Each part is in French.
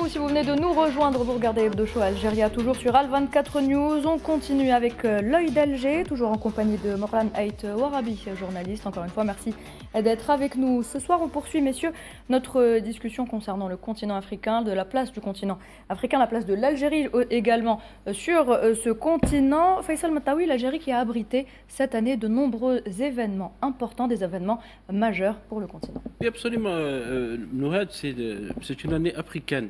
si vous venez de nous rejoindre, vous regardez Hebdo Show Algérie, toujours sur Al24 News. On continue avec l'œil d'Alger, toujours en compagnie de Morlan Ait Warabi, journaliste. Encore une fois, merci d'être avec nous. Ce soir, on poursuit, messieurs, notre discussion concernant le continent africain, de la place du continent africain, la place de l'Algérie également sur ce continent. Faisal Mataoui, l'Algérie qui a abrité cette année de nombreux événements importants, des événements majeurs pour le continent. Oui, absolument. Nouhad, c'est une année africaine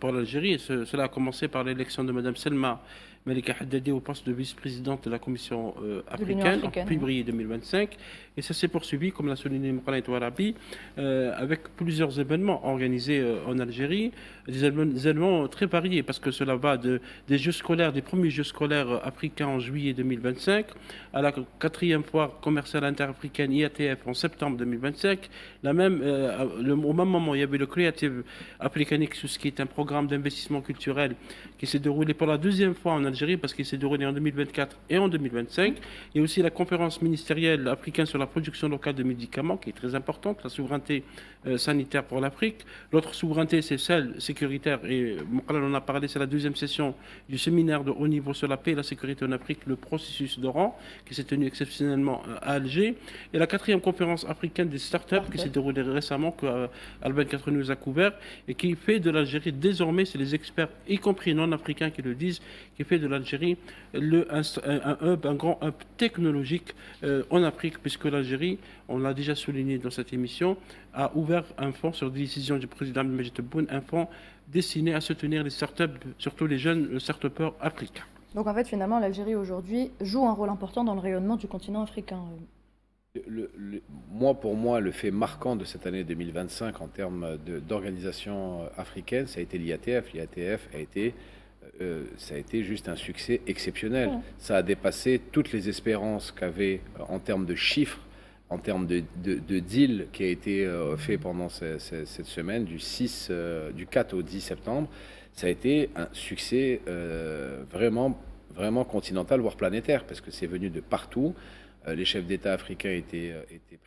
pour l'Algérie. Cela a commencé par l'élection de Mme Selma Malika Haddadi au poste de vice-présidente de la Commission africaine en février 2025. Et ça s'est poursuivi, comme l'a souligné Morlan Ait Warabi, avec plusieurs événements organisés en Algérie, des événements très variés, parce que cela va des Jeux scolaires, des premiers Jeux scolaires africains en juillet 2025, à la 4e foire commerciale interafricaine IATF en septembre 2025. Au même moment, il y avait le Creative African Nexus, qui est un programme d'investissement culturel qui s'est déroulé pour la 2e fois en Algérie, parce qu'il s'est déroulé en 2024 et en 2025. Il y a aussi la conférence ministérielle africaine sur la production locale de médicaments, qui est très importante, la souveraineté sanitaire pour l'Afrique. L'autre souveraineté, c'est celle sécuritaire, et Morlan en a parlé, c'est la 2e session du séminaire de haut niveau sur la paix et la sécurité en Afrique, le processus d'Oran, qui s'est tenu exceptionnellement à Alger. Et la 4e conférence africaine des startups, qui s'est déroulée récemment, que Al24 News a couvert, et qui fait de l'Algérie, désormais, c'est les experts, y compris non-africains qui le disent, qui fait de l'Algérie un grand hub technologique en Afrique, puisque l'Algérie, on l'a déjà souligné dans cette émission, a ouvert un fonds sur décision du président Majid Tebboune, un fonds destiné à soutenir les startups, surtout les jeunes start-upers africains. Donc en fait, finalement, l'Algérie aujourd'hui joue un rôle important dans le rayonnement du continent africain. Pour moi, le fait marquant de cette année 2025 en termes d'organisation africaine, ça a été l'IATF. L'IATF ça a été juste un succès exceptionnel. Ouais. Ça a dépassé toutes les espérances qu'avait en termes de chiffres, en termes de deal qui a été fait pendant cette semaine, du 4 au 10 septembre. Ça a été un succès vraiment, vraiment continental, voire planétaire, parce que c'est venu de partout. Les chefs d'État africains étaient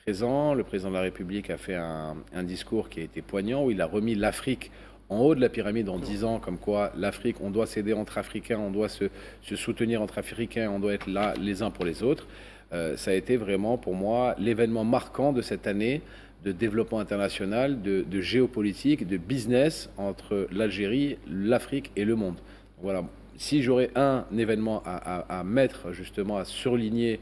présents. Le président de la République a fait un discours qui a été poignant, où il a remis l'Afrique en haut de la pyramide en disant comme quoi l'Afrique, on doit s'aider entre Africains, on doit se soutenir entre Africains, on doit être là les uns pour les autres. Ça a été vraiment pour moi l'événement marquant de cette année de développement international, de géopolitique, de business entre l'Algérie, l'Afrique et le monde. Voilà. Si j'aurais un événement à mettre justement, à surligner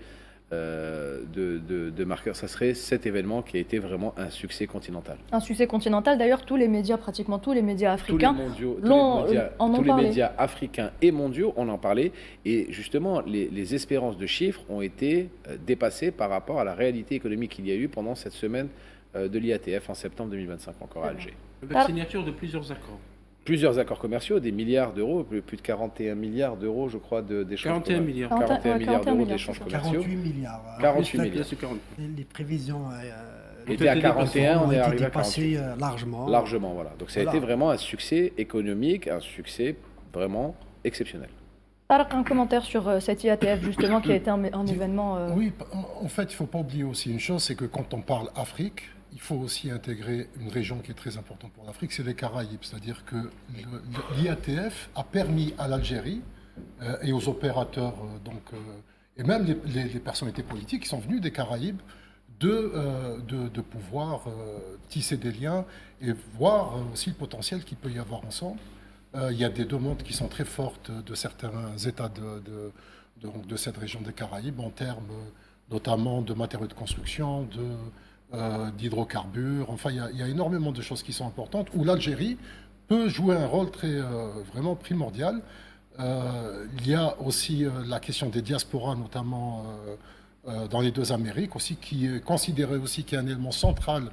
de marqueur, ça serait cet événement qui a été vraiment un succès continental. Un succès continental, d'ailleurs tous les médias, pratiquement tous les médias africains, tous les médias africains et mondiaux en ont parlé, et justement les espérances de chiffres ont été dépassées par rapport à la réalité économique qu'il y a eu pendant cette semaine de l'IATF en septembre 2025 encore à Alger. Avec la signature de plusieurs accords. Plusieurs accords commerciaux, des milliards d'euros, plus de 41 milliards d'euros, je crois, d'échanges commerciaux. 41 milliards. 41 milliards d'euros d'échanges commerciaux. 48 milliards. 48 milliards. Les prévisions étaient à 41, on est arrivé à 48. Largement. Largement, voilà. Donc ça a été vraiment un succès économique, un succès vraiment exceptionnel. Tarek, un commentaire sur cette IATF, justement, qui a été un événement... Oui, en fait, il ne faut pas oublier aussi une chose, c'est que quand on parle Afrique, il faut aussi intégrer une région qui est très importante pour l'Afrique, c'est les Caraïbes. C'est-à-dire que l'IATF a permis à l'Algérie et aux opérateurs, et même les personnalités politiques qui sont venues des Caraïbes, de pouvoir tisser des liens et voir aussi le potentiel qu'il peut y avoir ensemble. Il y a des demandes qui sont très fortes de certains États de cette région des Caraïbes en termes notamment de matériaux de construction, d'hydrocarbures. Enfin, il y a énormément de choses qui sont importantes où l'Algérie peut jouer un rôle vraiment primordial. Il y a aussi la question des diasporas, notamment dans les deux Amériques, aussi, qui est considéré aussi qu'il y a un élément central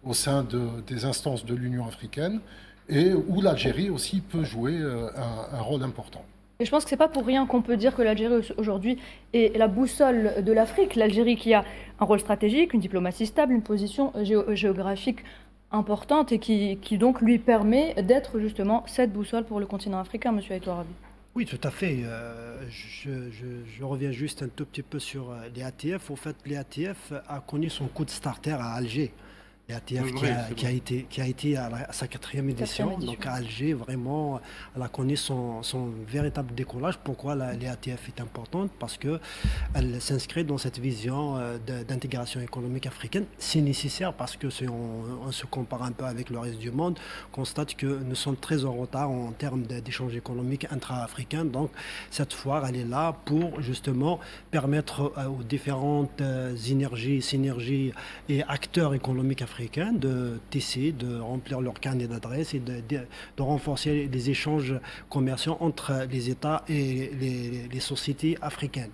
au sein des instances de l'Union africaine et où l'Algérie aussi peut jouer un rôle important. Et je pense que ce n'est pas pour rien qu'on peut dire que l'Algérie aujourd'hui est la boussole de l'Afrique. L'Algérie qui a un rôle stratégique, une diplomatie stable, une position géographique importante et qui donc lui permet d'être justement cette boussole pour le continent africain, M. Ait Warabi. Oui, tout à fait. Je reviens juste un tout petit peu sur les ATF. Au fait, les ATF a connu son coup de starter à Alger. L'ATF qui a été à sa 4e édition, donc à Alger, vraiment, elle a connu son véritable décollage. Pourquoi l'ATF est importante? Parce qu'elle s'inscrit dans cette vision d'intégration économique africaine. C'est nécessaire parce que si on se compare un peu avec le reste du monde, on constate que nous sommes très en retard en termes d'échanges économiques intra-africains. Donc cette foire, elle est là pour justement permettre aux différentes synergies et acteurs économiques africains de tisser, de remplir leur carnet d'adresses et de renforcer les échanges commerciaux entre les États et les sociétés africaines.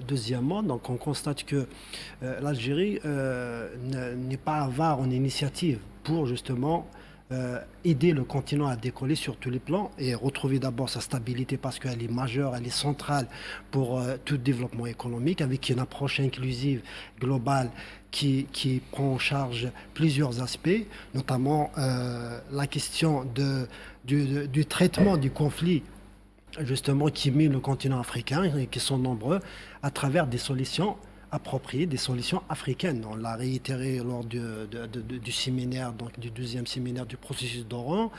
Deuxièmement, donc on constate que l'Algérie n'est pas avare en initiative pour justement aider le continent à décoller sur tous les plans et retrouver d'abord sa stabilité parce qu'elle est majeure, elle est centrale pour tout développement économique avec une approche inclusive, globale, qui prend en charge plusieurs aspects, notamment la question du traitement du conflit justement qui mine le continent africain et qui sont nombreux à travers des solutions appropriées, des solutions africaines. On l'a réitéré lors du séminaire, donc du 12e séminaire du processus d'Oran.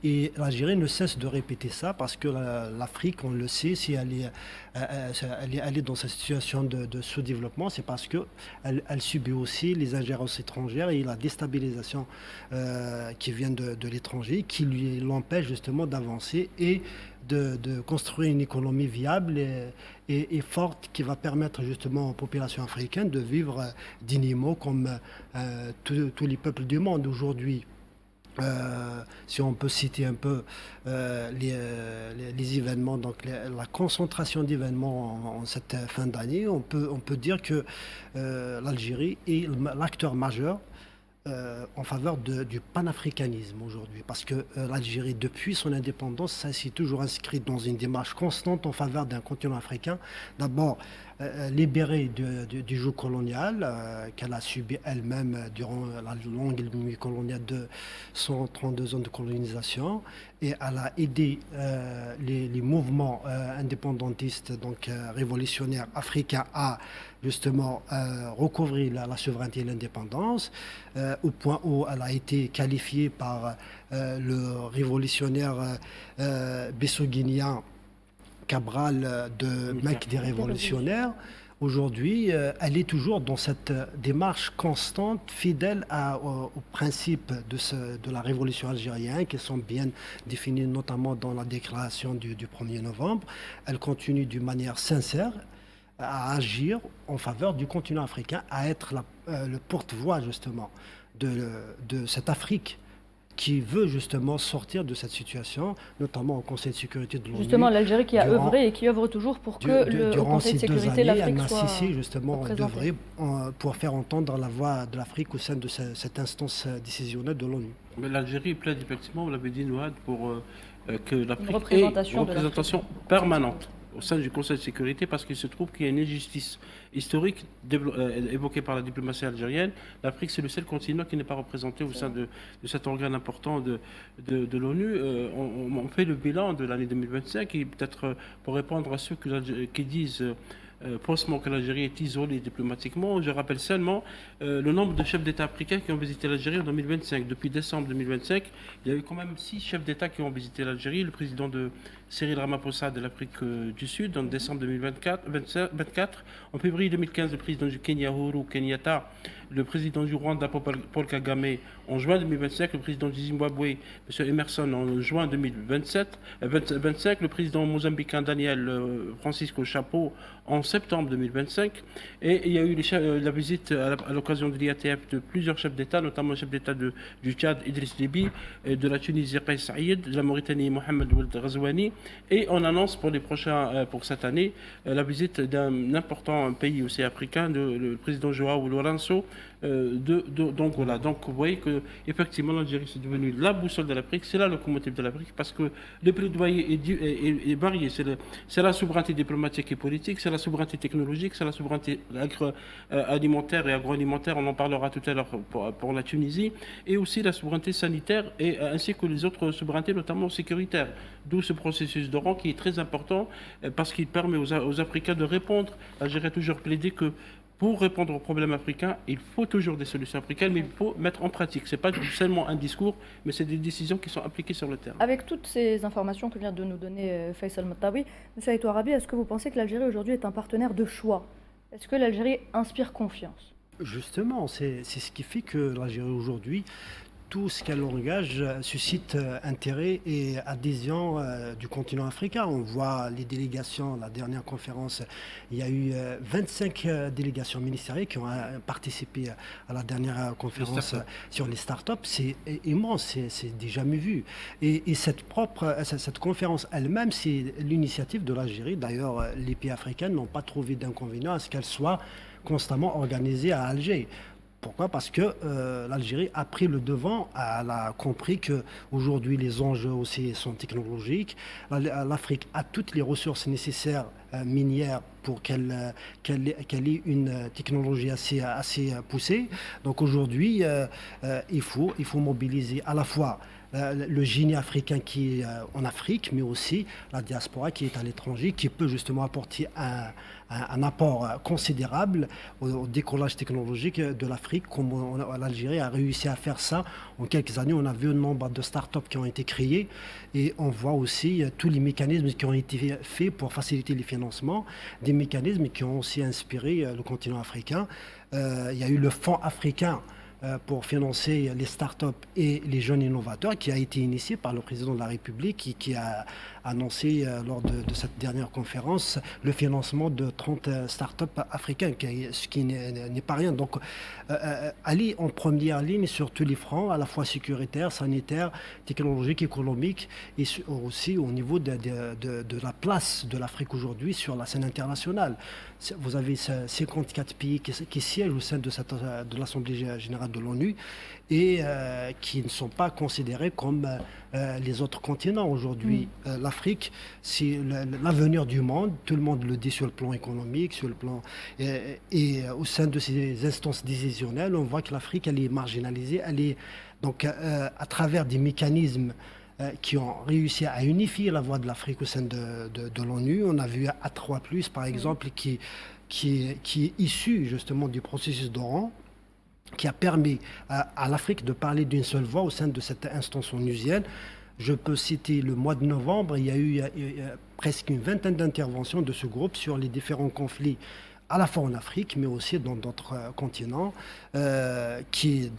Et l'Algérie ne cesse de répéter ça parce que l'Afrique, on le sait, si elle est dans cette situation de sous-développement, c'est parce qu'elle subit aussi les ingérences étrangères et la déstabilisation qui vient de l'étranger, qui l'empêche justement d'avancer et de construire une économie viable et forte qui va permettre justement aux populations africaines de vivre dignement comme tous les peuples du monde aujourd'hui. Si on peut citer un peu les événements, donc la concentration d'événements en cette fin d'année, on peut dire que l'Algérie est l'acteur majeur en faveur du panafricanisme aujourd'hui, parce que l'Algérie, depuis son indépendance, s'est toujours inscrite dans une démarche constante en faveur d'un continent africain. D'abord, libérée du joug colonial qu'elle a subi elle-même durant la longue nuit coloniale de 132 ans de colonisation, et elle a aidé les mouvements indépendantistes, donc révolutionnaires africains, à justement recouvrir la souveraineté et l'indépendance, au point où elle a été qualifiée par le révolutionnaire bessoguinien Cabral de mec des révolutionnaires. Aujourd'hui, elle est toujours dans cette démarche constante, fidèle aux principes de la révolution algérienne, qui sont bien définis notamment dans la déclaration du 1er novembre. Elle continue d'une manière sincère à agir en faveur du continent africain, à être le porte-voix justement de cette Afrique qui veut justement sortir de cette situation, notamment au Conseil de sécurité de l'ONU. Justement, l'Algérie qui a œuvré et qui œuvre toujours pour que au Conseil de sécurité, l'Afrique soit représentée. Justement, d'œuvrer pour faire entendre la voix de l'Afrique au sein de cette instance décisionnelle de l'ONU. Mais l'Algérie plaide effectivement, vous l'avez dit, Nouad, pour que l'Afrique ait une représentation permanente au sein du Conseil de sécurité, parce qu'il se trouve qu'il y a une injustice historique évoquée par la diplomatie algérienne. L'Afrique, c'est le seul continent qui n'est pas représenté au sein de cet organe important de l'ONU. On fait le bilan de l'année 2025 et peut-être pour répondre à ceux qui disent faussement que l'Algérie est isolée diplomatiquement, je rappelle seulement le nombre de chefs d'État africains qui ont visité l'Algérie en 2025. Depuis décembre 2025, il y a eu quand même 6 chefs d'État qui ont visité l'Algérie. Le président de Cyril Ramaphosa de l'Afrique du Sud en décembre 2024. En février 2015, le président du Kenya, Uhuru Kenyatta, le président du Rwanda, Paul Kagame, en juin 2025, le président du Zimbabwe, M. Emerson, en juin 2025, le président mozambicain Daniel Francisco Chapo en septembre 2025, et il y a eu la visite à l'occasion de l'IATF de plusieurs chefs d'État, notamment le chef d'État du Tchad, Idriss Déby, de la Tunisie, Kais Saïd, de la Mauritanie, Mohamed Ould Ghazouani, et on annonce pour cette année la visite d'un important pays aussi africain, le président João Lourenço d'Angola. Donc vous voyez que effectivement l'Algérie c'est devenu la boussole de l'Afrique, c'est la locomotive de l'Afrique, parce que le plaidoyer est varié. C'est la souveraineté diplomatique et politique, c'est la souveraineté technologique, c'est la souveraineté alimentaire et agroalimentaire, on en parlera tout à l'heure pour la Tunisie, et aussi la souveraineté sanitaire, ainsi que les autres souverainetés, notamment sécuritaires. D'où ce processus d'Oran qui est très important parce qu'il permet aux Africains de répondre. L'Algérie a toujours plaidé que pour répondre aux problèmes africains, il faut toujours des solutions africaines, mais il faut mettre en pratique. Ce n'est pas seulement un discours, mais c'est des décisions qui sont appliquées sur le terrain. Avec toutes ces informations que vient de nous donner Faisal Mattawi, M. Aïtou Arabi, est-ce que vous pensez que l'Algérie aujourd'hui est un partenaire de choix? Est-ce que l'Algérie inspire confiance? Justement, c'est ce qui fait que l'Algérie aujourd'hui, tout ce qu'elle engage suscite intérêt et adhésion du continent africain. On voit les délégations, la dernière conférence, il y a eu 25 délégations ministérielles qui ont participé à la dernière conférence sur les startups. C'est immense, c'est déjà jamais vu. Et cette conférence elle-même, c'est l'initiative de l'Algérie. D'ailleurs, les pays africains n'ont pas trouvé d'inconvénient à ce qu'elle soit constamment organisée à Alger. Pourquoi? Parce que l'Algérie a pris le devant, elle a compris qu'aujourd'hui les enjeux aussi sont technologiques. L'Afrique a toutes les ressources nécessaires minières pour qu'elle ait une technologie assez poussée. Donc aujourd'hui, il faut mobiliser à la fois le génie africain qui est en Afrique, mais aussi la diaspora qui est à l'étranger, qui peut justement apporter un apport considérable au décollage technologique de l'Afrique, comme l'Algérie a réussi à faire ça en quelques années. On a vu un nombre de startups qui ont été créées et on voit aussi tous les mécanismes qui ont été faits pour faciliter les financements, des mécanismes qui ont aussi inspiré le continent africain. Il y a eu le Fonds africain pour financer les startups et les jeunes innovateurs, qui a été initié par le président de la République qui a annoncé lors de cette dernière conférence le financement de 30 startups africains, ce qui n'est pas rien. Donc, aller en première ligne sur tous les fronts, à la fois sécuritaire, sanitaire, technologique, économique, et aussi au niveau de la place de l'Afrique aujourd'hui sur la scène internationale. Vous avez 54 pays qui siègent au sein de l'Assemblée générale de l'ONU et qui ne sont pas considérés comme les autres continents aujourd'hui. L'Afrique, c'est l'avenir du monde. Tout le monde le dit sur le plan économique, sur le plan et au sein de ces instances décisionnelles, on voit que l'Afrique, elle est marginalisée. Elle est donc à travers des mécanismes qui ont réussi à unifier la voix de l'Afrique au sein de l'ONU. On a vu A3+, par exemple, qui est issu justement du processus d'Oran, qui a permis à l'Afrique de parler d'une seule voix au sein de cette instance onusienne. Je peux citer le mois de novembre, il y a eu presque une vingtaine d'interventions de ce groupe sur les différents conflits, à la fois en Afrique, mais aussi dans d'autres continents, qui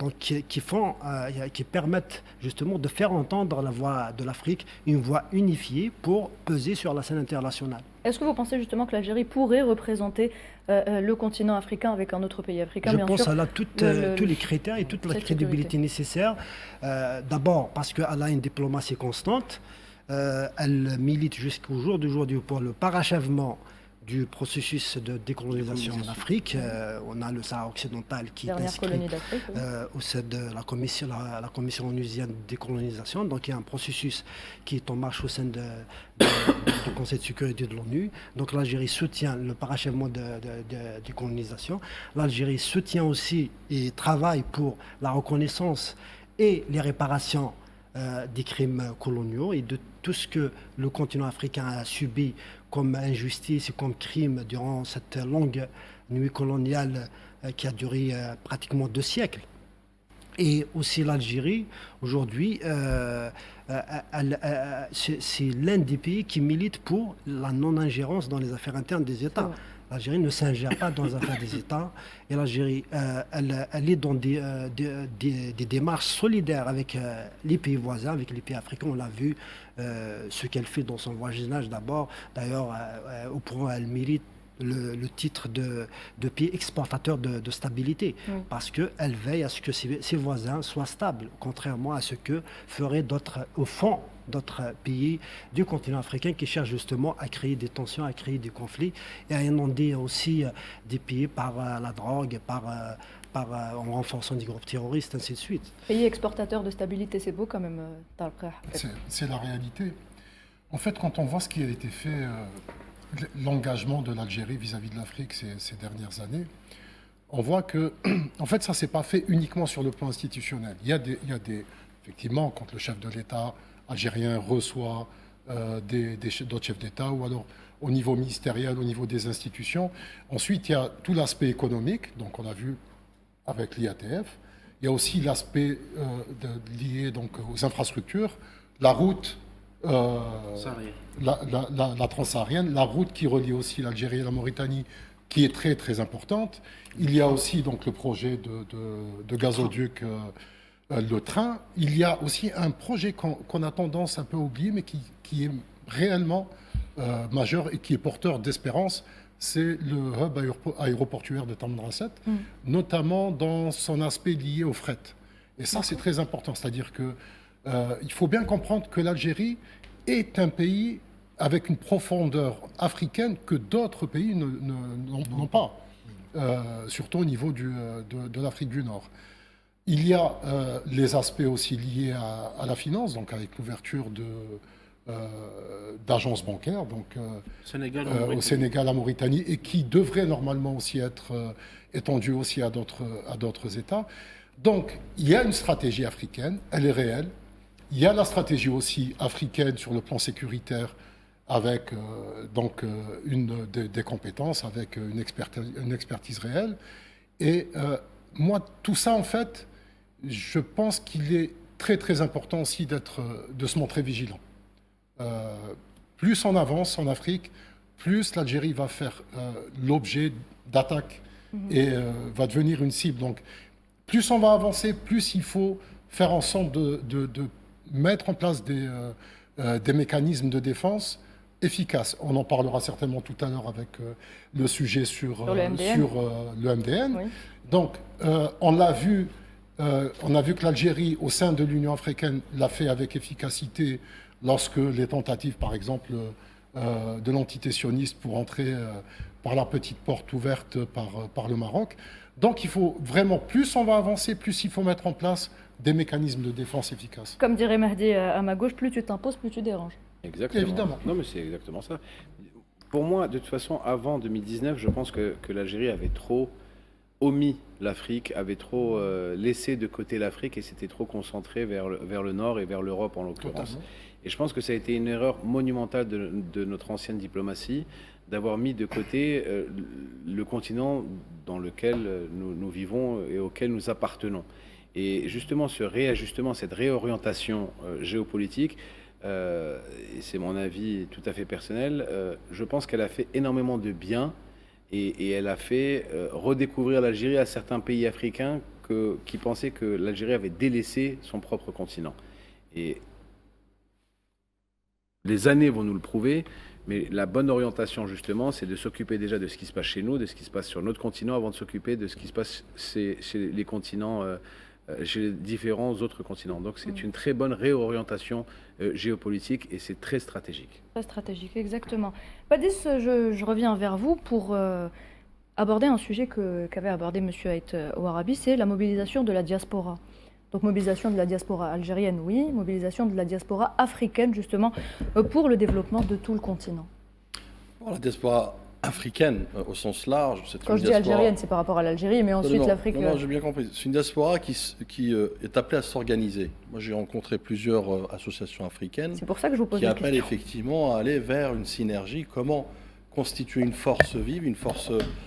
permettent justement de faire entendre la voix de l'Afrique, une voix unifiée pour peser sur la scène internationale. Est-ce que vous pensez justement que l'Algérie pourrait représenter le continent africain avec un autre pays africain? Je pense qu'elle a tous les critères et toute la crédibilité nécessaire. D'abord parce qu'elle a une diplomatie constante. Elle milite jusqu'au jour d'aujourd'hui pour le parachèvement du processus de décolonisation en Afrique. On a le Sahara occidental qui est inscrit au sein de la commission onusienne de décolonisation. Donc il y a un processus qui est en marche au sein du Conseil de sécurité de l'ONU. Donc l'Algérie soutient le parachèvement de décolonisation. L'Algérie soutient aussi et travaille pour la reconnaissance et les réparations des crimes coloniaux et de tout ce que le continent africain a subi comme injustice et comme crime durant cette longue nuit coloniale qui a duré pratiquement 2 siècles. Et aussi l'Algérie, aujourd'hui, c'est l'un des pays qui milite pour la non-ingérence dans les affaires internes des États. L'Algérie ne s'ingère pas dans les affaires des États et l'Algérie, elle est dans des démarches solidaires avec les pays voisins, avec les pays africains. On l'a vu, ce qu'elle fait dans son voisinage d'abord. D'ailleurs, au point, elle milite le titre de pays exportateur de stabilité, parce qu'elle veille à ce que ses voisins soient stables, contrairement à ce que feraient d'autres pays du continent africain qui cherchent justement à créer des tensions, à créer des conflits et à inonder aussi des pays par la drogue, en renforçant des groupes terroristes, ainsi de suite. Pays exportateur de stabilité, c'est beau quand même, Talqa. C'est la réalité. En fait, quand on voit ce qui a été fait, l'engagement de l'Algérie vis-à-vis de l'Afrique ces dernières années, on voit que, en fait, ça ne s'est pas fait uniquement sur le plan institutionnel. Il y a des effectivement, quand le chef de l'État algérien reçoit d'autres chefs d'État ou alors au niveau ministériel, au niveau des institutions. Ensuite, il y a tout l'aspect économique, donc on a vu avec l'IATF. Il y a aussi l'aspect lié donc, aux infrastructures, la route, la transsaharienne, la route qui relie aussi l'Algérie et la Mauritanie, qui est très très importante. Il y a aussi donc, le projet de gazoduc, le train. Il y a aussi un projet qu'on a tendance un peu à oublier, mais qui est réellement majeur et qui est porteur d'espérance, c'est le hub aéroportuaire de Tamanrasset, notamment dans son aspect lié au fret. Et ça, c'est très important. C'est-à-dire qu'il faut bien comprendre que l'Algérie est un pays avec une profondeur africaine que d'autres pays n'ont pas, surtout au niveau de l'Afrique du Nord. Il y a les aspects aussi liés à la finance, donc avec l'ouverture d'agences bancaires donc, au Sénégal, à Mauritanie, et qui devrait normalement aussi être étendue aussi à d'autres États. Donc, il y a une stratégie africaine, elle est réelle. Il y a la stratégie aussi africaine sur le plan sécuritaire, avec donc des compétences, avec une expertise réelle. Et moi, tout ça, en fait, je pense qu'il est très, très important aussi de se montrer vigilant. Plus on avance en Afrique, plus l'Algérie va faire l'objet d'attaques et va devenir une cible. Donc, plus on va avancer, plus il faut faire en sorte de mettre en place des mécanismes de défense efficaces. On en parlera certainement tout à l'heure avec le sujet sur le MDN. Oui. Donc, on a vu que l'Algérie, au sein de l'Union africaine, l'a fait avec efficacité lorsque les tentatives, par exemple, de l'entité sioniste pour entrer par la petite porte ouverte par le Maroc. Donc il faut vraiment, plus on va avancer, plus il faut mettre en place des mécanismes de défense efficaces. Comme dirait Mahdi à ma gauche, plus tu t'imposes, plus tu déranges. Exactement. Évidemment. Non, mais c'est exactement ça. Pour moi, de toute façon, avant 2019, je pense que l'Algérie avait trop omis l'Afrique, avait trop laissé de côté l'Afrique et s'était trop concentré vers le nord et vers l'Europe en l'occurrence. Et je pense que ça a été une erreur monumentale de notre ancienne diplomatie d'avoir mis de côté le continent dans lequel nous vivons et auquel nous appartenons. Et justement, ce réajustement, cette réorientation géopolitique, et c'est mon avis tout à fait personnel, je pense qu'elle a fait énormément de bien et elle a fait redécouvrir l'Algérie à certains pays africains qui pensaient que l'Algérie avait délaissé son propre continent. Et les années vont nous le prouver, mais la bonne orientation, justement, c'est de s'occuper déjà de ce qui se passe chez nous, de ce qui se passe sur notre continent, avant de s'occuper de ce qui se passe chez les continents, chez les différents autres continents. Donc c'est une très bonne réorientation géopolitique et c'est très stratégique. Très stratégique, exactement. Badis, je reviens vers vous pour aborder un sujet qu'avait abordé M. Ait Ouarabi, c'est la mobilisation de la diaspora. Donc mobilisation de la diaspora algérienne, oui, mobilisation de la diaspora africaine, justement, pour le développement de tout le continent. Bon, la diaspora africaine, au sens large, c'est quand je dis algérienne, c'est par rapport à l'Algérie, mais ensuite l'Afrique... Non, j'ai bien compris. C'est une diaspora qui est appelée à s'organiser. Moi, j'ai rencontré plusieurs associations africaines. C'est pour ça que je vous pose qui appellent effectivement à aller vers une synergie. Comment constituer une force vive,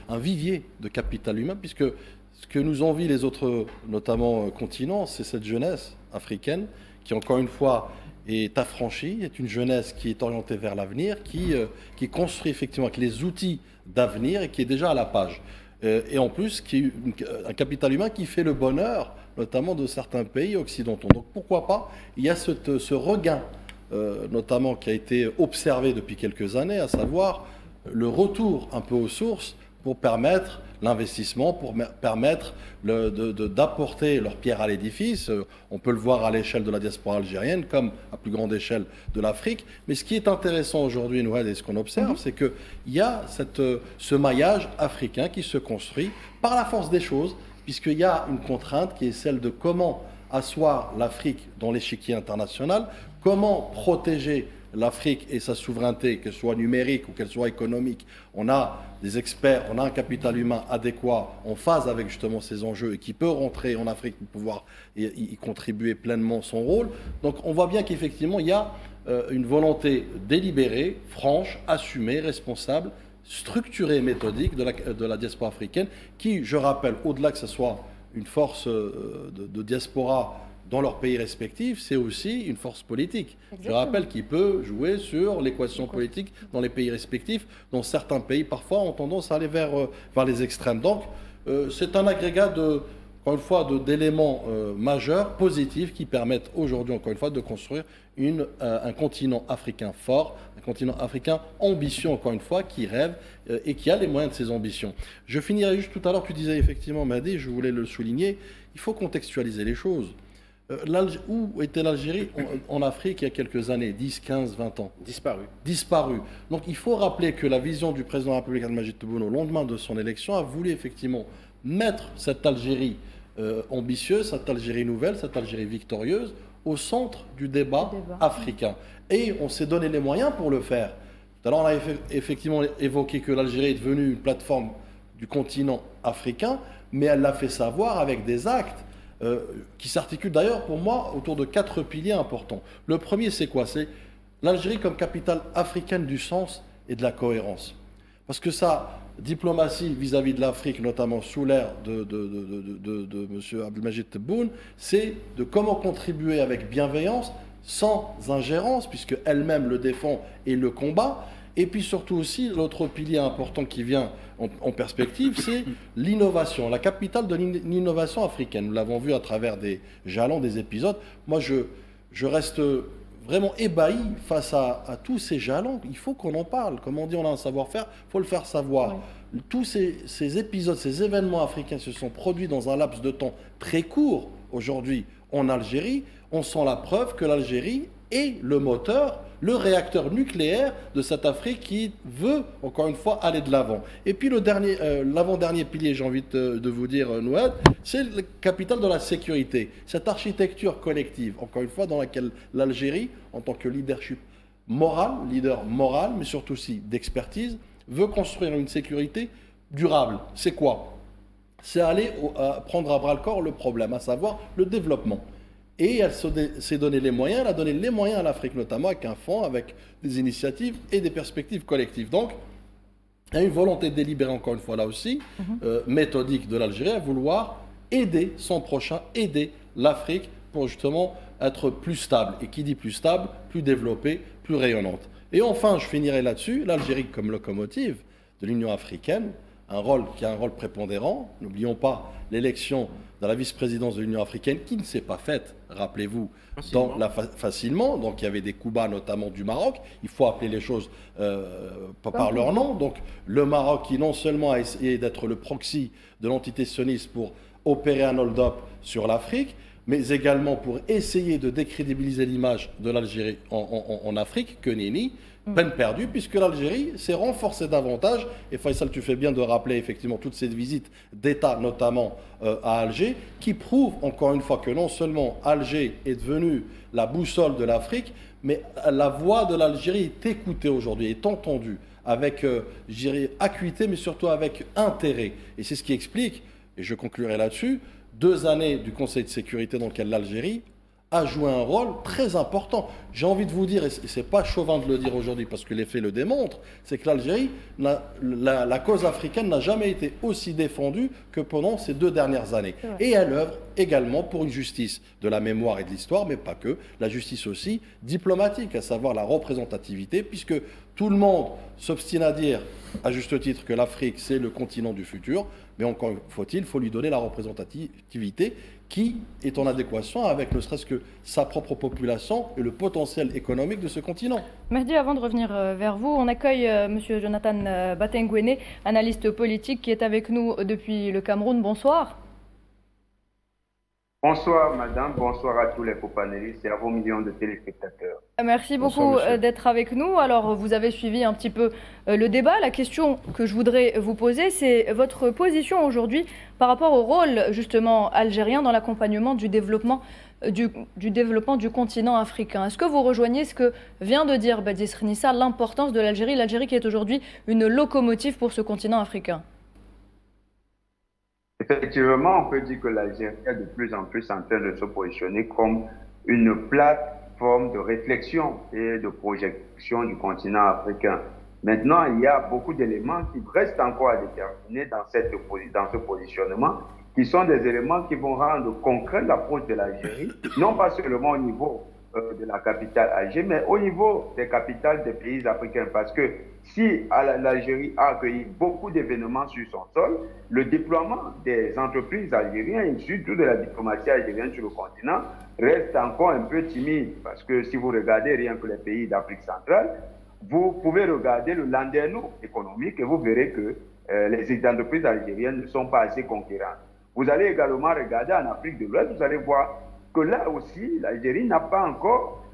un vivier de capital humain, puisque ce que nous envient les autres, notamment continents, c'est cette jeunesse africaine qui, encore une fois, est affranchie, est une jeunesse qui est orientée vers l'avenir, qui construit effectivement avec les outils d'avenir et qui est déjà à la page. Et en plus, qui est un capital humain qui fait le bonheur, notamment de certains pays occidentaux. Donc pourquoi pas, il y a ce regain, notamment qui a été observé depuis quelques années, à savoir le retour un peu aux sources pour permettre l'investissement, pour permettre d'apporter leur pierre à l'édifice. On peut le voir à l'échelle de la diaspora algérienne, comme à plus grande échelle de l'Afrique. Mais ce qui est intéressant aujourd'hui, Nouad, et ce qu'on observe, c'est qu'il y a ce maillage africain qui se construit par la force des choses, puisqu'il y a une contrainte qui est celle de comment asseoir l'Afrique dans l'échiquier international, comment protéger l'Afrique et sa souveraineté, qu'elle soit numérique ou qu'elle soit économique. On a des experts, on a un capital humain adéquat en phase avec justement ces enjeux et qui peut rentrer en Afrique pour pouvoir y contribuer pleinement son rôle. Donc on voit bien qu'effectivement il y a une volonté délibérée, franche, assumée, responsable, structurée et méthodique de la diaspora africaine qui, je rappelle, au-delà que ce soit une force de diaspora dans leurs pays respectifs, c'est aussi une force politique. Exactement. Je rappelle qu'il peut jouer sur l'équation politique dans les pays respectifs, dont certains pays parfois ont tendance à aller vers les extrêmes. Donc c'est un agrégat encore une fois, d'éléments majeurs, positifs, qui permettent aujourd'hui, encore une fois, de construire un continent africain fort, un continent africain ambitieux, encore une fois, qui rêve et qui a les moyens de ses ambitions. Je finirai juste tout à l'heure, tu disais effectivement, Mahdi, je voulais le souligner, il faut contextualiser les choses. Où était l'Algérie en Afrique il y a quelques années, 10, 15, 20 ans? Disparu. Donc il faut rappeler que la vision du président de la République Abdelmadjid Tebboune au lendemain de son élection a voulu effectivement mettre cette Algérie ambitieuse, cette Algérie nouvelle, cette Algérie victorieuse au centre du débat africain. Et on s'est donné les moyens pour le faire. Tout à l'heure, on a effectivement évoqué que l'Algérie est devenue une plateforme du continent africain, mais elle l'a fait savoir avec des actes qui s'articulent d'ailleurs pour moi autour de 4 piliers importants. Le premier, c'est quoi? C'est l'Algérie comme capitale africaine du sens et de la cohérence. Parce que sa diplomatie vis-à-vis de l'Afrique, notamment sous l'ère de M. Abdelmadjid Tebboune, c'est de comment contribuer avec bienveillance, sans ingérence, puisque elle-même le défend et le combat. Et puis surtout aussi, l'autre pilier important qui vient en perspective, c'est l'innovation, la capitale de l'innovation africaine. Nous l'avons vu à travers des jalons, des épisodes. Moi, je reste vraiment ébahi face à tous ces jalons. Il faut qu'on en parle. Comme on dit, on a un savoir-faire, il faut le faire savoir. Oui. Tous ces épisodes, ces événements africains se sont produits dans un laps de temps très court aujourd'hui en Algérie. On sent la preuve que l'Algérie est le moteur, le réacteur nucléaire de cette Afrique qui veut, encore une fois, aller de l'avant. Et puis l'avant-dernier pilier, j'ai envie de vous dire, Nouad, c'est le capital de la sécurité. Cette architecture collective, encore une fois, dans laquelle l'Algérie, en tant que leader moral, mais surtout aussi d'expertise, veut construire une sécurité durable. C'est quoi? C'est aller prendre à bras-le-corps le problème, à savoir le développement. Et elle s'est donné les moyens, elle a donné les moyens à l'Afrique notamment avec un fonds, avec des initiatives et des perspectives collectives. Donc, il y a une volonté délibérée, encore une fois là aussi, méthodique de l'Algérie à vouloir aider son prochain, aider l'Afrique pour justement être plus stable. Et qui dit plus stable, plus développée, plus rayonnante. Et enfin, je finirai là-dessus, l'Algérie comme locomotive de l'Union africaine, qui a un rôle prépondérant. N'oublions pas l'élection de la vice-présidence de l'Union africaine qui ne s'est pas faite, rappelez-vous, facilement. Donc il y avait des coups bas notamment du Maroc. Il faut appeler les choses par leur nom. Donc le Maroc qui non seulement a essayé d'être le proxy de l'entité sioniste pour opérer un hold-up sur l'Afrique, mais également pour essayer de décrédibiliser l'image de l'Algérie en Afrique, que nenni. Peine perdue, puisque l'Algérie s'est renforcée davantage. Et Faisal, tu fais bien de rappeler effectivement toutes ces visites d'État, notamment à Alger, qui prouvent encore une fois que non seulement Alger est devenue la boussole de l'Afrique, mais la voix de l'Algérie est écoutée aujourd'hui, est entendue, avec, je dirais, acuité, mais surtout avec intérêt. Et c'est ce qui explique, et je conclurai là-dessus, 2 années du Conseil de sécurité dans lequel l'Algérie a joué un rôle très important. J'ai envie de vous dire, et ce n'est pas chauvin de le dire aujourd'hui parce que les faits le démontrent, c'est que l'Algérie, la cause africaine n'a jamais été aussi défendue que pendant ces 2 dernières années. Et elle œuvre également pour une justice de la mémoire et de l'histoire, mais pas que, la justice aussi diplomatique, à savoir la représentativité, puisque tout le monde s'obstine à dire, à juste titre, que l'Afrique, c'est le continent du futur, mais encore faut lui donner la représentativité qui est en adéquation avec ne serait-ce que sa propre population et le potentiel économique de ce continent. Mahdi, avant de revenir vers vous, on accueille M. Jonathan Batengwene, analyste politique qui est avec nous depuis le Cameroun. Bonsoir. Bonsoir madame, bonsoir à tous les copanélistes et à vos millions de téléspectateurs. Merci beaucoup d'être avec nous. Alors vous avez suivi un petit peu le débat. La question que je voudrais vous poser, c'est votre position aujourd'hui par rapport au rôle justement algérien dans l'accompagnement du développement du continent africain. Est-ce que vous rejoignez ce que vient de dire Badi Srnissa, l'importance de l'Algérie qui est aujourd'hui une locomotive pour ce continent africain? Effectivement, on peut dire que l'Algérie est de plus en plus en train de se positionner comme une plateforme forme de réflexion et de projection du continent africain. Maintenant, il y a beaucoup d'éléments qui restent encore à déterminer dans ce positionnement, qui sont des éléments qui vont rendre concret l'approche de l'Algérie, non pas seulement au niveau de la capitale Alger, mais au niveau des capitales des pays africains. Parce que si l'Algérie a accueilli beaucoup d'événements sur son sol, le déploiement des entreprises algériennes et surtout de la diplomatie algérienne sur le continent reste encore un peu timide. Parce que si vous regardez rien que les pays d'Afrique centrale, vous pouvez regarder le landerneau économique et vous verrez que les entreprises algériennes ne sont pas assez conquérantes. Vous allez également regarder en Afrique de l'Ouest, vous allez voir que là aussi, l'Algérie n'a pas encore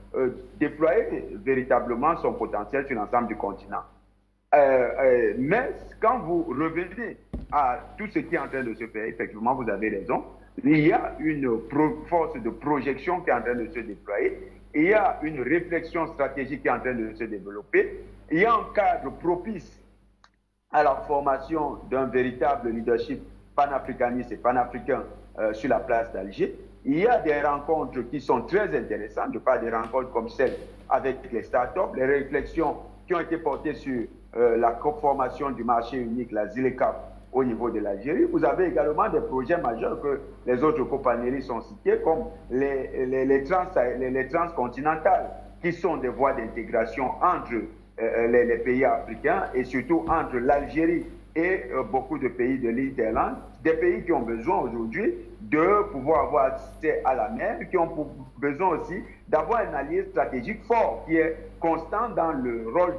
déployé véritablement son potentiel sur l'ensemble du continent. Mais quand vous revenez à tout ce qui est en train de se faire, effectivement, vous avez raison, il y a une force de projection qui est en train de se déployer, il y a une réflexion stratégique qui est en train de se développer, il y a un cadre propice à la formation d'un véritable leadership panafricaniste et panafricain sur la place d'Alger. Il y a des rencontres qui sont très intéressantes, je parle des rencontres comme celle avec les startups, les réflexions qui ont été portées sur la formation du marché unique, la ZILECAP, au niveau de l'Algérie. Vous avez également des projets majeurs que les autres copanélistes ont cités, comme les transcontinentales, qui sont des voies d'intégration entre les pays africains et surtout entre l'Algérie et beaucoup de pays de l'Interland, des pays qui ont besoin aujourd'hui de pouvoir avoir accès à la mer, qui ont besoin aussi d'avoir un allié stratégique fort, qui est constant dans le rôle,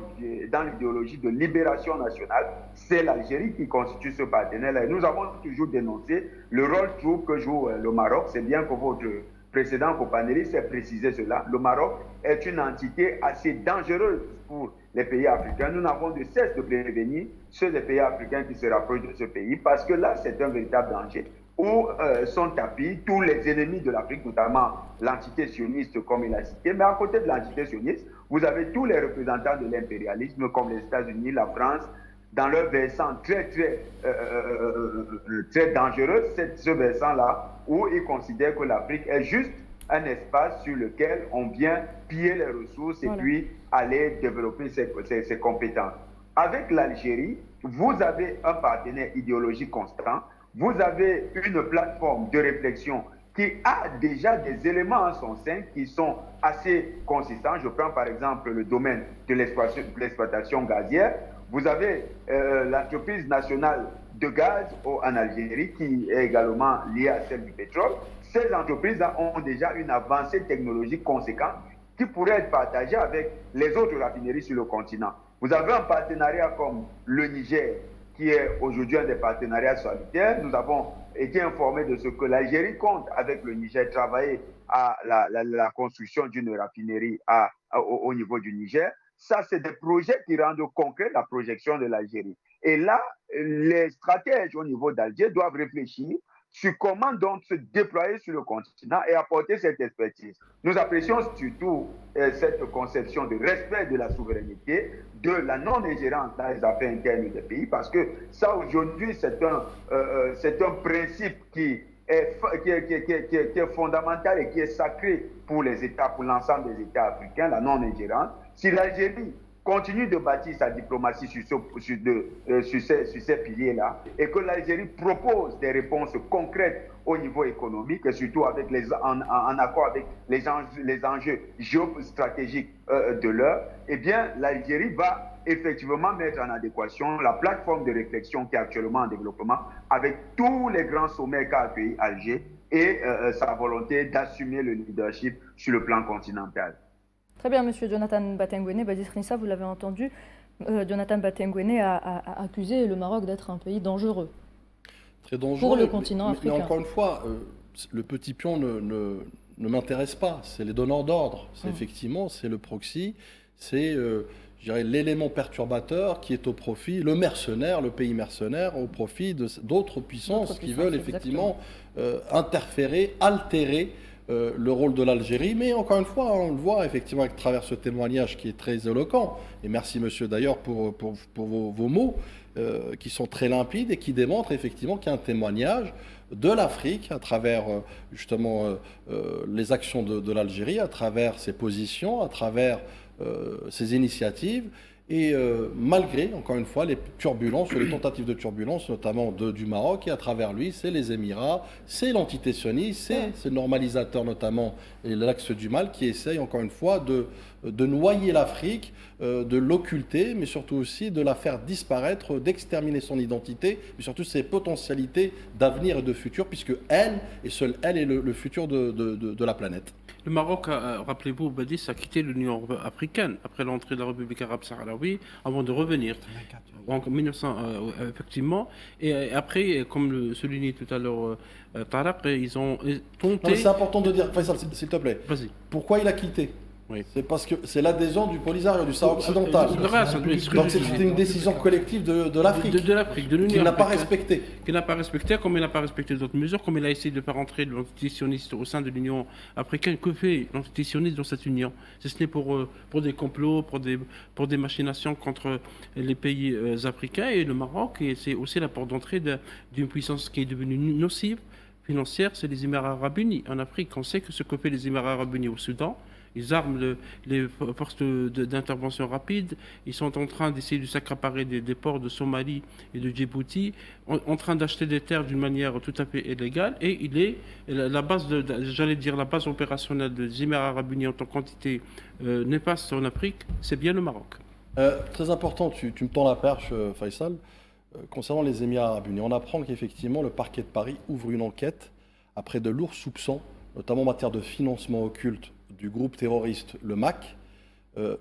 dans l'idéologie de libération nationale. C'est l'Algérie qui constitue ce partenaire-là. Et nous avons toujours dénoncé le rôle trouble que joue le Maroc. C'est bien que votre précédent copanéliste ait précisé cela. Le Maroc est une entité assez dangereuse pour les pays africains. Nous n'avons de cesse de prévenir ceux des pays africains qui se rapprochent de ce pays, parce que là, c'est un véritable danger où sont tapis tous les ennemis de l'Afrique, notamment l'entité sioniste, comme il a cité. Mais à côté de l'entité sioniste, vous avez tous les représentants de l'impérialisme, comme les États-Unis, la France, dans leur versant très dangereux, ce versant-là, où ils considèrent que l'Afrique est juste un espace sur lequel on vient piller les ressources et puis aller développer ses compétences. Avec l'Algérie, vous avez un partenaire idéologique constant, vous avez une plateforme de réflexion qui a déjà des éléments en son sein qui sont assez consistants. Je prends par exemple le domaine de l'exploitation gazière. Vous avez l'entreprise nationale de gaz en Algérie qui est également liée à celle du pétrole. Ces entreprises ont déjà une avancée technologique conséquente qui pourrait être partagée avec les autres raffineries sur le continent. Vous avez un partenariat comme le Niger, qui est aujourd'hui un des partenariats solitaires. Nous avons été informés de ce que l'Algérie compte, avec le Niger, travailler à la construction d'une raffinerie au niveau du Niger. Ça, c'est des projets qui rendent concret la projection de l'Algérie. Et là, les stratèges au niveau d'Alger doivent réfléchir sur comment donc se déployer sur le continent et apporter cette expertise. Nous apprécions surtout cette conception de respect de la souveraineté, de la non-ingérence dans les affaires internes des pays, parce que ça aujourd'hui c'est un principe qui est fondamental et qui est sacré pour les États, pour l'ensemble des États africains, la non-ingérence. Si l'Algérie continue de bâtir sa diplomatie sur ces piliers-là et que l'Algérie propose des réponses concrètes au niveau économique et surtout avec en accord avec les enjeux géostratégiques de l'heure, eh bien l'Algérie va effectivement mettre en adéquation la plateforme de réflexion qui est actuellement en développement avec tous les grands sommets qu'a accueilli Alger et sa volonté d'assumer le leadership sur le plan continental. Très bien, monsieur Jonathan Batengouene. Badis Khnissa, vous l'avez entendu, Jonathan Batengouene a accusé le Maroc d'être un pays dangereux. Très dangereux. Pour le continent africain. Mais encore une fois, le petit pion ne m'intéresse pas. C'est les donneurs d'ordre. C'est effectivement, c'est le proxy. C'est, je dirais, l'élément perturbateur qui est au profit, le mercenaire, le pays mercenaire, au profit d'autres puissances qui veulent effectivement interférer, altérer le rôle de l'Algérie, mais encore une fois, on le voit effectivement à travers ce témoignage qui est très éloquent, et merci monsieur d'ailleurs pour vos mots, qui sont très limpides et qui démontrent effectivement qu'il y a un témoignage de l'Afrique à travers justement les actions de l'Algérie, à travers ses positions, à travers ses initiatives. Et malgré, encore une fois, les turbulences, les tentatives de turbulence, notamment du Maroc, et à travers lui, c'est les Émirats, c'est l'entité sioniste, c'est le normalisateur notamment, et l'axe du mal, qui essaye, encore une fois, de noyer l'Afrique, de l'occulter, mais surtout aussi de la faire disparaître, d'exterminer son identité, mais surtout ses potentialités d'avenir et de futur, puisque elle, et seule elle, est le futur de la planète. Le Maroc, rappelez-vous, Badis a quitté l'Union africaine après l'entrée de la République arabe sahraoui avant de revenir en 1900, effectivement. Et après, comme le soulignait tout à l'heure Tarek, ils ont tenté... C'est important de dire, Faisal, s'il te plaît, pourquoi il a quitté? Oui. C'est parce que c'est l'adhésion du Polisario, du Sahara occidental. Donc c'était une décision collective de l'Afrique. De l'Afrique, de l'Union. Qu'il n'a pas respecté. Qu'il n'a pas respecté, comme il n'a pas respecté d'autres mesures, comme il a essayé de faire entrer l'entité sioniste au sein de l'Union africaine. Que fait l'entité sioniste dans cette union? Si ce n'est pour des complots, pour des machinations contre les pays africains et le Maroc. Et c'est aussi la porte d'entrée d'une puissance qui est devenue nocive, financière, c'est les Émirats arabes unis. En Afrique, on sait que ce que fait les Émirats arabes unis au Soudan, ils arment les forces d'intervention rapide. Ils sont en train d'essayer de s'accaparer des ports de Somalie et de Djibouti, en train d'acheter des terres d'une manière tout à fait illégale. Et il est la base, la base opérationnelle des Émirats arabes unis en tant qu'entité néfaste en Afrique, c'est bien le Maroc. Très important, tu me tends la perche, Faisal. Concernant les Émirats arabes unis, on apprend qu'effectivement le parquet de Paris ouvre une enquête après de lourds soupçons, notamment en matière de financement occulte du groupe terroriste le MAC,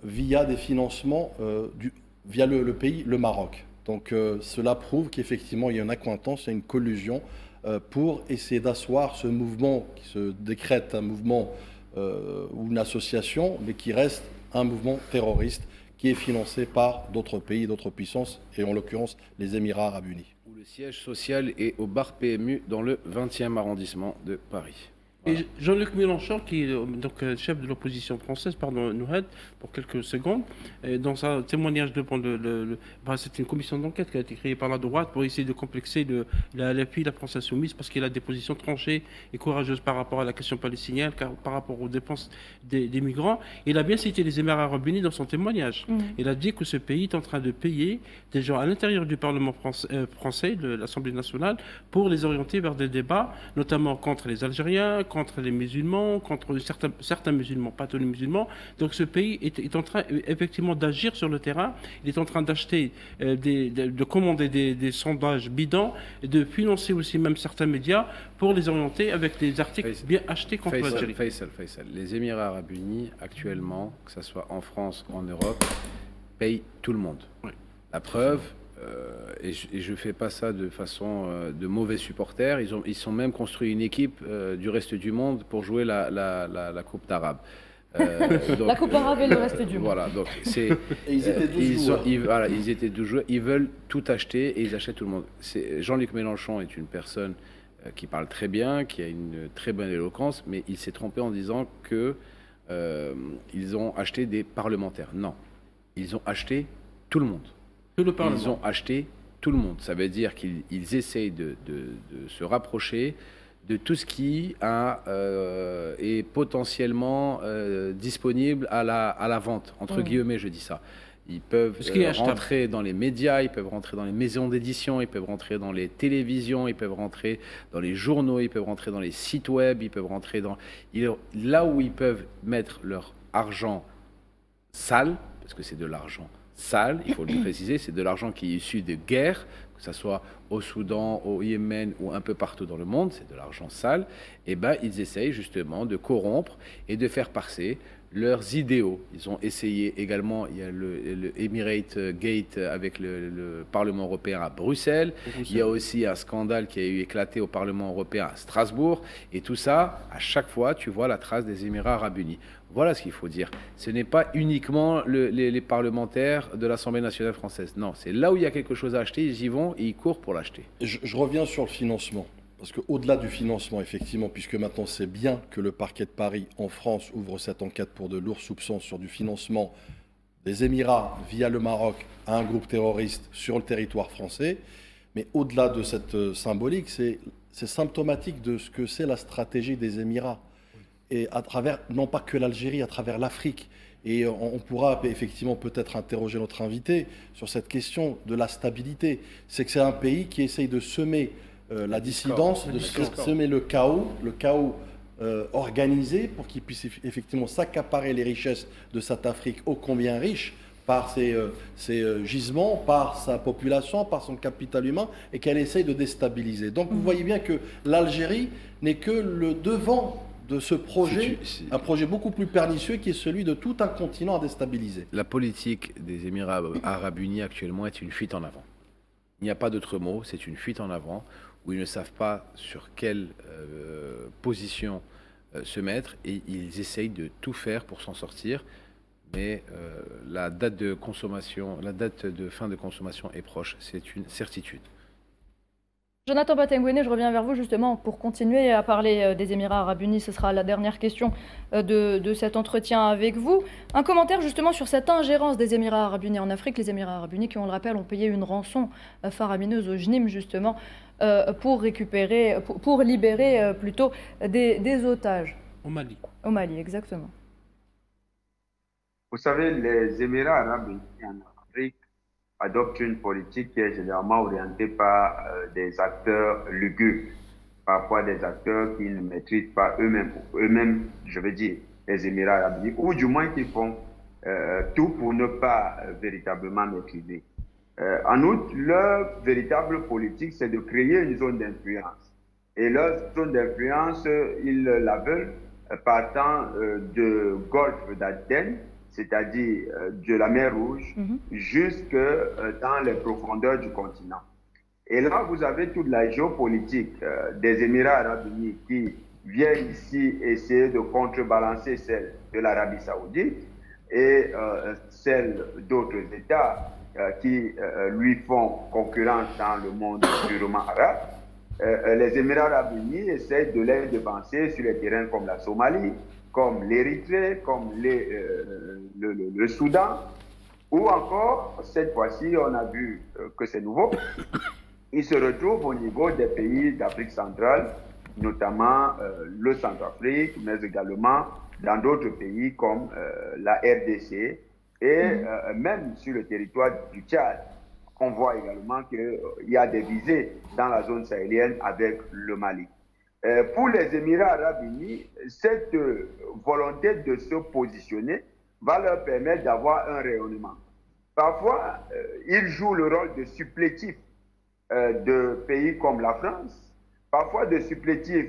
via des financements via le pays, le Maroc. Donc cela prouve qu'effectivement il y a une accointance, il y a une collusion pour essayer d'asseoir ce mouvement qui se décrète un mouvement ou une association, mais qui reste un mouvement terroriste qui est financé par d'autres pays, d'autres puissances, et en l'occurrence les Émirats arabes unis. Où le siège social est au bar PMU dans le 20e arrondissement de Paris. Et Jean-Luc Mélenchon, qui est donc chef de l'opposition française, pardon, nous aide pour quelques secondes, dans un témoignage devant c'est une commission d'enquête qui a été créée par la droite pour essayer de complexer la LFI, la France Insoumise, parce qu'il a des positions tranchées et courageuses par rapport à la question palestinienne, par rapport aux dépenses des migrants. Il a bien cité les Émirats arabes unis dans son témoignage. Il a dit que ce pays est en train de payer des gens à l'intérieur du Parlement français, de l'Assemblée nationale, pour les orienter vers des débats, notamment contre les Algériens, contre les musulmans, contre certains musulmans, pas tous les musulmans. Donc ce pays est en train effectivement d'agir sur le terrain. Il est en train d'acheter, de commander des sondages bidons et de financer aussi même certains médias pour les orienter avec des articles bien achetés contre l'Algérie. Faisal, les Émirats arabes unis actuellement, que ce soit en France ou en Europe, payent tout le monde. Oui. La preuve... et je ne fais pas ça de façon de mauvais supporters. Ils sont même construit une équipe du reste du monde pour jouer la Coupe d'Arabe. La Coupe arabe et le reste du monde. Voilà, donc ils étaient 12 joueurs. Ils veulent tout acheter et ils achètent tout le monde. Jean-Luc Mélenchon est une personne qui parle très bien, qui a une très bonne éloquence, mais il s'est trompé en disant que ils ont acheté des parlementaires. Non, ils ont acheté tout le monde. Ils ont acheté tout le monde. Ça veut dire qu'ils essayent de se rapprocher de tout ce qui est potentiellement disponible à la vente, entre guillemets, je dis ça. Ils peuvent rentrer dans les médias, ils peuvent rentrer dans les maisons d'édition, ils peuvent rentrer dans les télévisions, ils peuvent rentrer dans les journaux, ils peuvent rentrer dans les sites web, ils peuvent rentrer là où ils peuvent mettre leur argent sale, parce que c'est de l'argent sale, il faut le préciser, c'est de l'argent qui est issu de guerres, que ce soit au Soudan, au Yémen ou un peu partout dans le monde, c'est de l'argent sale, et ils essayent justement de corrompre et de faire passer leurs idéaux. Ils ont essayé également, il y a le Emirate Gate avec le Parlement européen à Bruxelles. Il y a aussi un scandale qui a eu éclaté au Parlement européen à Strasbourg. Et tout ça, à chaque fois, tu vois la trace des Émirats arabes unis. Voilà ce qu'il faut dire. Ce n'est pas uniquement les parlementaires de l'Assemblée nationale française. Non, c'est là où il y a quelque chose à acheter, ils y vont et ils courent pour l'acheter. Je reviens sur le financement. parce qu'au-delà du financement, effectivement, puisque maintenant c'est bien que le parquet de Paris en France ouvre cette enquête pour de lourds soupçons sur du financement des Émirats via le Maroc à un groupe terroriste sur le territoire français, mais au-delà de cette symbolique, c'est symptomatique de ce que c'est la stratégie des Émirats, et à travers, non pas que l'Algérie, à travers l'Afrique. Et on pourra effectivement peut-être interroger notre invité sur cette question de la stabilité. C'est que c'est un pays qui essaye de semer la dissidence, de semer le chaos organisé pour qu'il puisse effectivement s'accaparer les richesses de cette Afrique ô combien riche par ses gisements, par sa population, par son capital humain, et qu'elle essaye de déstabiliser. Donc vous voyez bien que l'Algérie n'est que le devant de ce projet, un projet beaucoup plus pernicieux qui est celui de tout un continent à déstabiliser. La politique des Émirats arabes unis actuellement est une fuite en avant. Il n'y a pas d'autre mot, c'est une fuite en avant où ils ne savent pas sur quelle position se mettre et ils essayent de tout faire pour s'en sortir. Mais la date de fin de consommation est proche, c'est une certitude. Jonathan Batengouene, je reviens vers vous justement pour continuer à parler des Émirats arabes unis. Ce sera la dernière question de cet entretien avec vous. Un commentaire justement sur cette ingérence des Émirats arabes unis en Afrique. Les Émirats arabes unis qui, on le rappelle, ont payé une rançon faramineuse au JNIM justement pour libérer plutôt des otages. Au Mali. Au Mali, exactement. Vous savez, les Émirats arabes unis en Afrique adoptent une politique qui est généralement orientée par des acteurs lugubres, parfois des acteurs qui ne maîtrisent pas eux-mêmes, je veux dire, les Émirats arabes unis, ou du moins qui font tout pour ne pas véritablement maîtriser. En outre, leur véritable politique, c'est de créer une zone d'influence. Et leur zone d'influence, ils la veulent partant de Golfe d'Aden, c'est-à-dire de la mer Rouge, jusque dans les profondeurs du continent. Et là, vous avez toute la géopolitique des Émirats arabes unis qui viennent ici essayer de contrebalancer celle de l'Arabie saoudite et celle d'autres États qui lui font concurrence dans le monde purement arabe. Les Émirats arabes unis essayent de les devancer sur les terrains comme la Somalie, comme l'Érythrée, comme le Soudan, ou encore, cette fois-ci, on a vu que c'est nouveau, ils se retrouvent au niveau des pays d'Afrique centrale, notamment le Centrafrique, mais également dans d'autres pays comme la RDC, et même sur le territoire du Tchad. On voit également qu'il y a des visées dans la zone sahélienne avec le Mali. Pour les Émirats arabes unis, cette volonté de se positionner va leur permettre d'avoir un rayonnement. Parfois, ils jouent le rôle de supplétif de pays comme la France, parfois de supplétif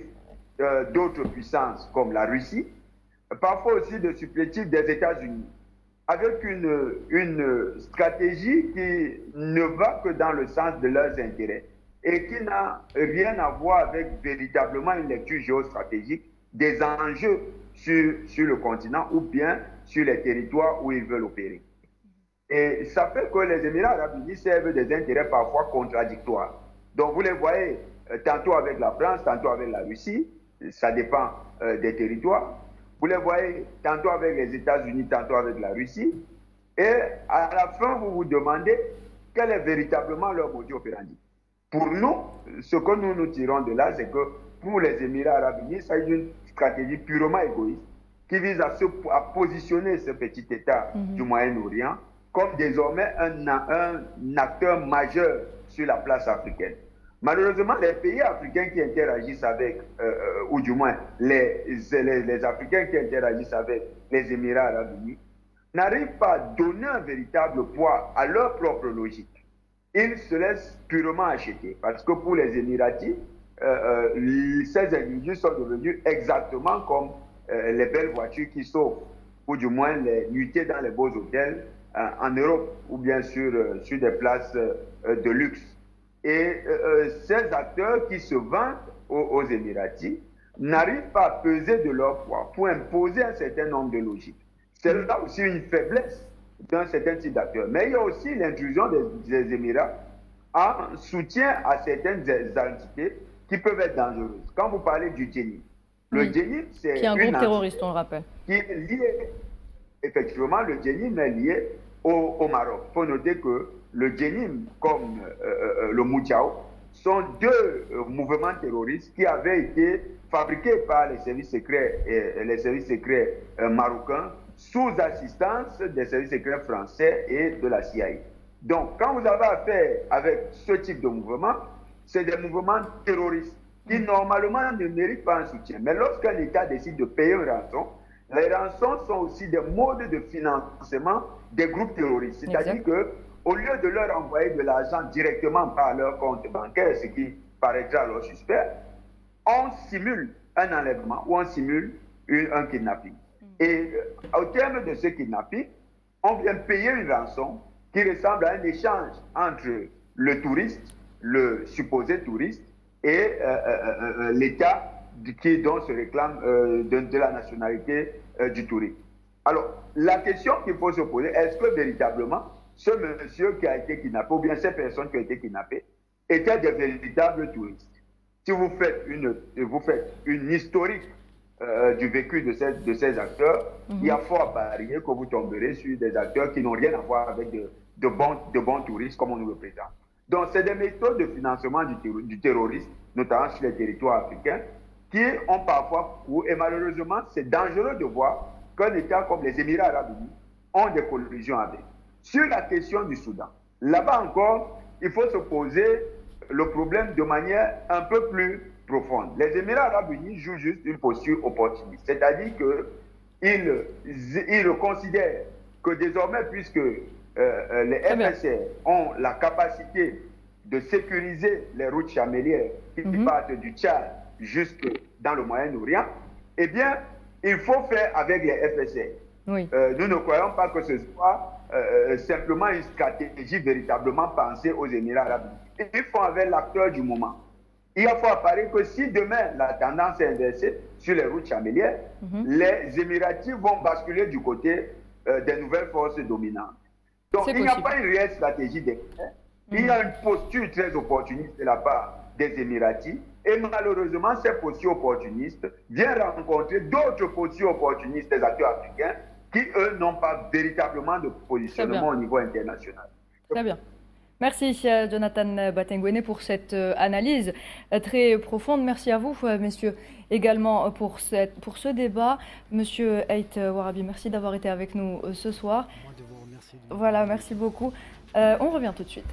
d'autres puissances comme la Russie, parfois aussi de supplétif des États-Unis, avec une stratégie qui ne va que dans le sens de leurs intérêts et qui n'a rien à voir avec véritablement une lecture géostratégique des enjeux sur le continent ou bien sur les territoires où ils veulent opérer. Et ça fait que les Émirats arabes unis servent des intérêts parfois contradictoires. Donc vous les voyez tantôt avec la France, tantôt avec la Russie, ça dépend des territoires. Vous les voyez tantôt avec les États-Unis, tantôt avec la Russie. Et à la fin, vous vous demandez quel est véritablement leur modus operandi. Pour nous, ce que nous tirons de là, c'est que pour les Émirats arabes unis, ça est une stratégie purement égoïste qui vise à positionner ce petit État du Moyen-Orient comme désormais un acteur majeur sur la place africaine. Malheureusement, les pays africains qui interagissent avec, ou du moins les Africains qui interagissent avec les Émirats arabes unis, n'arrivent pas à donner un véritable poids à leur propre logique. Ils se laissent purement acheter. Parce que pour les Émiratis, ces individus sont devenus exactement comme les belles voitures qui sauvent, ou du moins les nuitées dans les beaux hôtels en Europe, ou bien sur des places de luxe. Et ces acteurs qui se vantent aux Émiratis n'arrivent pas à peser de leur poids pour imposer un certain nombre de logiques. C'est là aussi une faiblesse d'un certain type d'acteurs. Mais il y a aussi l'intrusion des Émirats en soutien à certaines entités qui peuvent être dangereuses. Quand vous parlez du Djénim, le Djénim, c'est qui est un groupe terroriste, on le rappelle. Qui est lié, effectivement, le Djénim est lié au Maroc. Il faut noter que le Djénim, comme le Moudjaou, sont deux mouvements terroristes qui avaient été fabriqués par les services secrets marocains sous assistance des services secrets français et de la CIA. Donc, quand vous avez affaire avec ce type de mouvement, c'est des mouvements terroristes qui normalement ne méritent pas un soutien. Mais lorsqu'un État décide de payer une rançon, les rançons sont aussi des modes de financement des groupes terroristes. C'est-à-dire qu'au lieu de leur envoyer de l'argent directement par leur compte bancaire, ce qui paraîtra alors suspect, on simule un enlèvement ou on simule un kidnapping. Et au terme de ce kidnapping, on vient payer une rançon qui ressemble à un échange entre le touriste, le supposé touriste, et l'État dont se réclame de la nationalité du touriste. Alors, la question qu'il faut se poser, est-ce que véritablement ce monsieur qui a été kidnappé, ou bien ces personnes qui ont été kidnappées, étaient des véritables touristes? Si vous faites une historique du vécu de ces acteurs, il y a fort à parier que vous tomberez sur des acteurs qui n'ont rien à voir avec de bons touristes comme on nous le présente. Donc, c'est des méthodes de financement du terrorisme, notamment sur les territoires africains, qui ont parfois cours. Et malheureusement, c'est dangereux de voir qu'un État comme les Émirats arabes unis ont des collusions avec. Sur la question du Soudan, là-bas encore, il faut se poser le problème de manière un peu plus profonde. Les Émirats arabes unis jouent juste une posture opportuniste, c'est-à-dire qu'ils considèrent que désormais, puisque les FSR ont la capacité de sécuriser les routes chamélières qui partent du Tchad jusque dans le Moyen-Orient, eh bien, il faut faire avec les FSR. Oui. Nous ne croyons pas que ce soit simplement une stratégie véritablement pensée aux Émirats arabes unis. Ils font avec l'acteur du moment. Il faut apparaître que si demain la tendance est inversée sur les routes chamélières, les Émiratis vont basculer du côté des nouvelles forces dominantes. Donc il n'y a pas une réelle stratégie d'extrait. Il y a une posture très opportuniste de la part des Émiratis. Et malheureusement, ces postures opportunistes viennent rencontrer d'autres postures opportunistes des acteurs africains qui, eux, n'ont pas véritablement de positionnement au niveau international. Très bien. Merci Jonathan Batengwene pour cette analyse très profonde. Merci à vous, messieurs, également pour ce débat. Monsieur Ait Warabi, merci d'avoir été avec nous ce soir. Moi de vous remercier. Voilà, merci beaucoup. On revient tout de suite.